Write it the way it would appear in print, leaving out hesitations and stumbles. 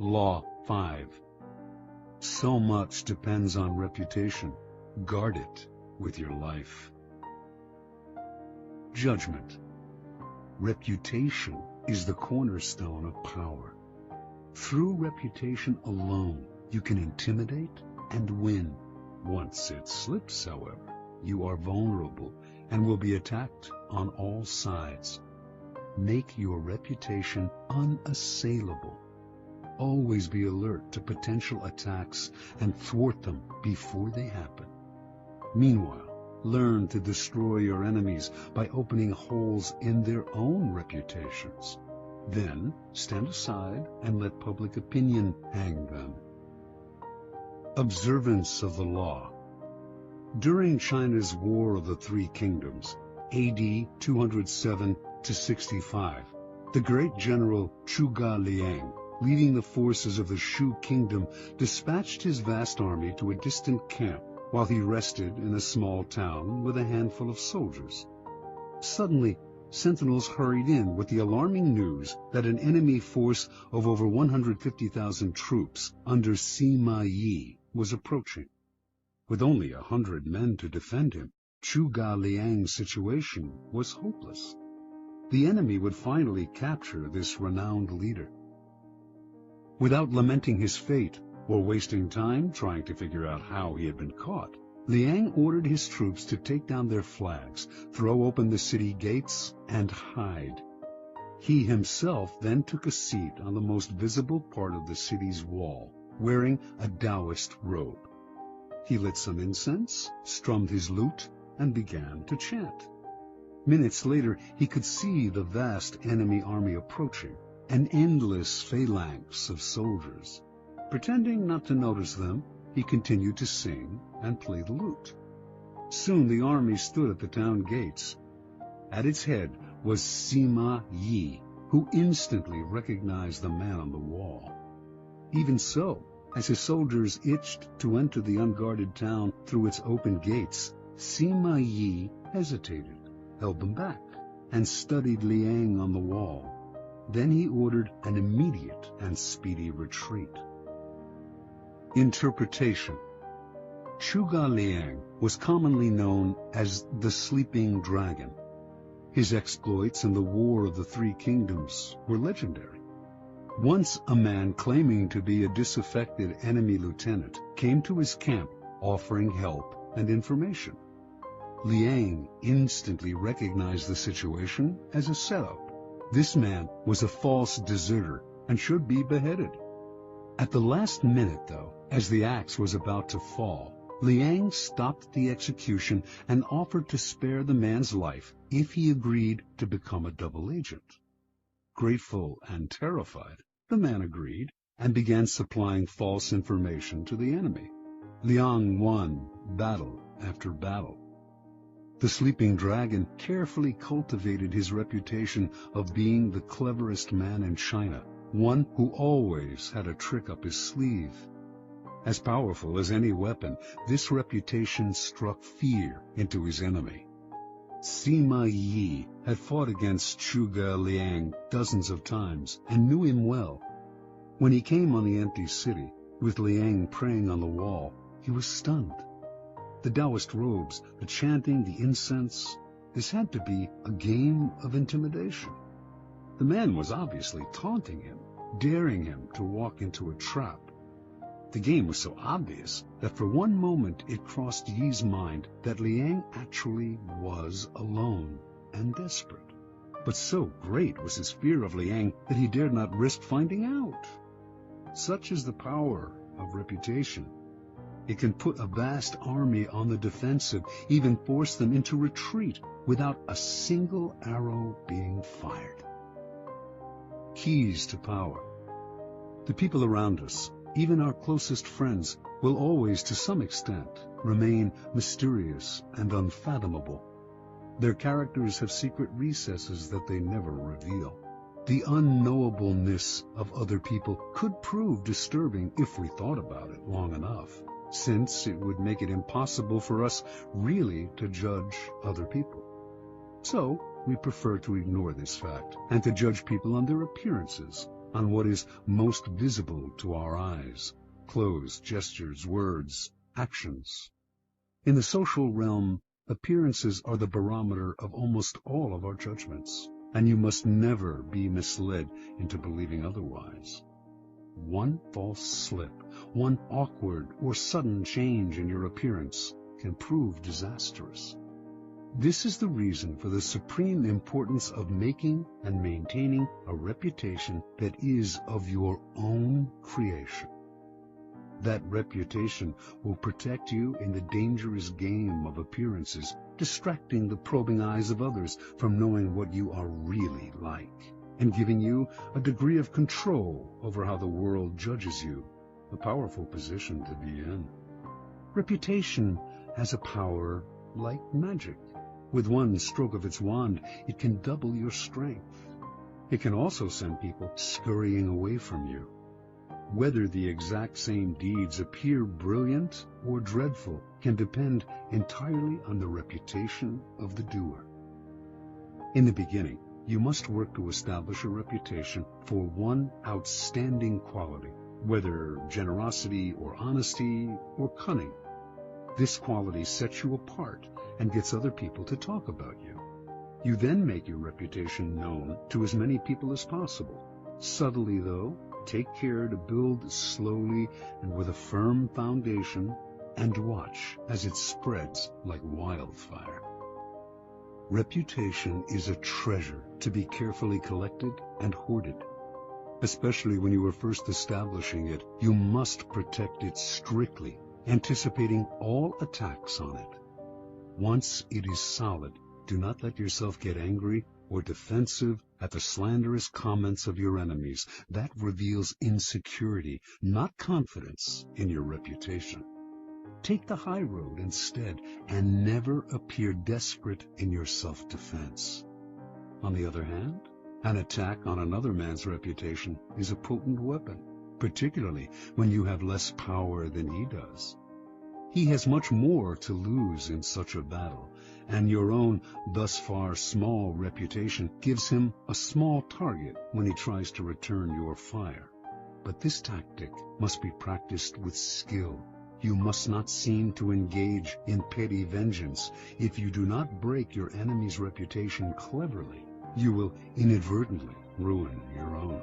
Law 5. So much depends on reputation. Guard it with your life. Judgment. Reputation is the cornerstone of power. Through reputation alone, you can intimidate and win. Once it slips, however, you are vulnerable and will be attacked on all sides. Make your reputation unassailable. Always be alert to potential attacks and thwart them before they happen. Meanwhile, learn to destroy your enemies by opening holes in their own reputations. Then stand aside and let public opinion hang them. Observance of the law. During China's War of the Three Kingdoms, AD 207 to 65, the great general Zhuge Liang, leading the forces of the Shu kingdom, dispatched his vast army to a distant camp while he rested in a small town with a handful of soldiers. Suddenly, sentinels hurried in with the alarming news that an enemy force of over 150,000 troops under Sima Yi was approaching. With only 100 men to defend him, Zhuge Liang's situation was hopeless. The enemy would finally capture this renowned leader. Without lamenting his fate or wasting time trying to figure out how he had been caught, Liang ordered his troops to take down their flags, throw open the city gates, and hide. He himself then took a seat on the most visible part of the city's wall, wearing a Taoist robe. He lit some incense, strummed his lute, and began to chant. Minutes later, he could see the vast enemy army approaching, an endless phalanx of soldiers. Pretending not to notice them, he continued to sing and play the lute. Soon the army stood at the town gates. At its head was Sima Yi, who instantly recognized the man on the wall. Even so, as his soldiers itched to enter the unguarded town through its open gates, Sima Yi hesitated, held them back, and studied Liang on the wall. Then he ordered an immediate and speedy retreat. Interpretation. Zhuge Liang was commonly known as the Sleeping Dragon. His exploits in the War of the Three Kingdoms were legendary. Once a man claiming to be a disaffected enemy lieutenant came to his camp offering help and information. Liang instantly recognized the situation as a setup. This man was a false deserter and should be beheaded. At the last minute, though, as the axe was about to fall, Liang stopped the execution and offered to spare the man's life if he agreed to become a double agent. Grateful and terrified, the man agreed and began supplying false information to the enemy. Liang won battle after battle. The Sleeping Dragon carefully cultivated his reputation of being the cleverest man in China, one who always had a trick up his sleeve. As powerful as any weapon, this reputation struck fear into his enemy. Sima Yi had fought against Zhuge Liang dozens of times and knew him well. When he came on the empty city, with Liang praying on the wall, he was stunned. The Taoist robes, the chanting, the incense, this had to be a game of intimidation. The man was obviously taunting him, daring him to walk into a trap. The game was so obvious that for one moment it crossed Yi's mind that Liang actually was alone and desperate. But so great was his fear of Liang that he dared not risk finding out. Such is the power of reputation. It can put a vast army on the defensive, even force them into retreat without a single arrow being fired. Keys to power. The people around us, even our closest friends, will always, to some extent, remain mysterious and unfathomable. Their characters have secret recesses that they never reveal. The unknowableness of other people could prove disturbing if we thought about it long enough, since it would make it impossible for us really to judge other people. So, we prefer to ignore this fact and to judge people on their appearances, on what is most visible to our eyes: clothes, gestures, words, actions. In the social realm, appearances are the barometer of almost all of our judgments, and you must never be misled into believing otherwise. One false slip, one awkward or sudden change in your appearance can prove disastrous. This is the reason for the supreme importance of making and maintaining a reputation that is of your own creation. That reputation will protect you in the dangerous game of appearances, distracting the probing eyes of others from knowing what you are really like, and giving you a degree of control over how the world judges you, a powerful position to be in. Reputation has a power like magic. With one stroke of its wand, it can double your strength. It can also send people scurrying away from you. Whether the exact same deeds appear brilliant or dreadful can depend entirely on the reputation of the doer. In the beginning, you must work to establish a reputation for one outstanding quality, whether generosity or honesty or cunning. This quality sets you apart and gets other people to talk about you. You then make your reputation known to as many people as possible. Subtly, though, take care to build slowly and with a firm foundation, and watch as it spreads like wildfire. Reputation is a treasure to be carefully collected and hoarded. Especially when you are first establishing it, you must protect it strictly, anticipating all attacks on it. Once it is solid, do not let yourself get angry or defensive at the slanderous comments of your enemies. That reveals insecurity, not confidence in your reputation. Take the high road instead, and never appear desperate in your self-defense. On the other hand, an attack on another man's reputation is a potent weapon, particularly when you have less power than he does. He has much more to lose in such a battle, and your own thus far small reputation gives him a small target when he tries to return your fire. But this tactic must be practiced with skill. You must not seem to engage in petty vengeance. If you do not break your enemy's reputation cleverly, you will inadvertently ruin your own.